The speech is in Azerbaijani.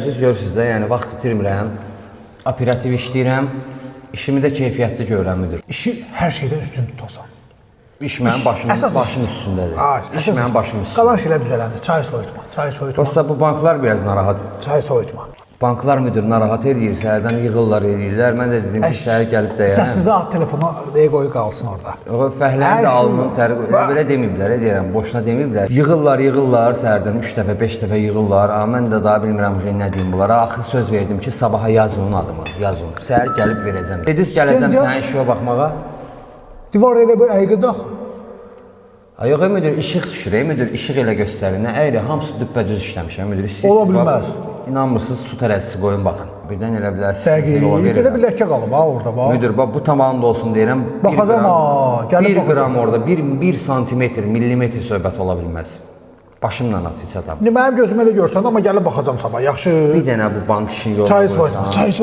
Siz görürsünüz də, yəni vaxt itirmirəm, operativ işləyirəm, işimi də keyfiyyətli görürəm müdür. İşi hər şeydən üstün tutasan. İş mənim başımın üstündədir. İş mənim başımın üstündə. Qalan şeylər düzələndi. Çay soyutma, çay soyutma. Prosta bu banklar biraz narahat. Çay soyutma. Banklar müdür narahat edir, səhərdən yığırlar, edirlər. Mən də dedim ki, səhər gəlib dəyərəm. Sizə at telefonu qoy qalsın orada. O fəhlənin də alnının təri, belə deməyiblər, deyirəm, boşuna deməyiblər. Yığırlar, səhərdən 3 dəfə, 5 dəfə yığırlar. Mən də daha bilmirəm nə deyim bunlara. Axı söz verdim ki, sabaha yazın onun adımı, yazın. Səhər gəlib verəcəm. Dediniz gələcəm sənin işə baxmağa. Divar elə bir əyqidi axı. Yox, müdür, işıq düşür, müdür, işıq elə göstərir. Nə əyri, hamısı düppədüz işləmişəm, müdür. Ola bilməz. İnanmırsınız, su tərəzisi qoyun baxın. Birdən elə bilərsiniz. Dəqiq, elə bir ləkə qalıb ha orada bax. Müdür, bax bu tamamında olsun deyirəm. Baxacam ha, gəlib 1 qram orada, 1 santimetr, millimetr söhbət ola bilməz. Başımla at heç adam. İndi mənim gözümə elə görsən, amma gəlib baxacam sabah, yaxşı. Bir dənə bu bank işin yoluna Çay soyutma, çay soyutma.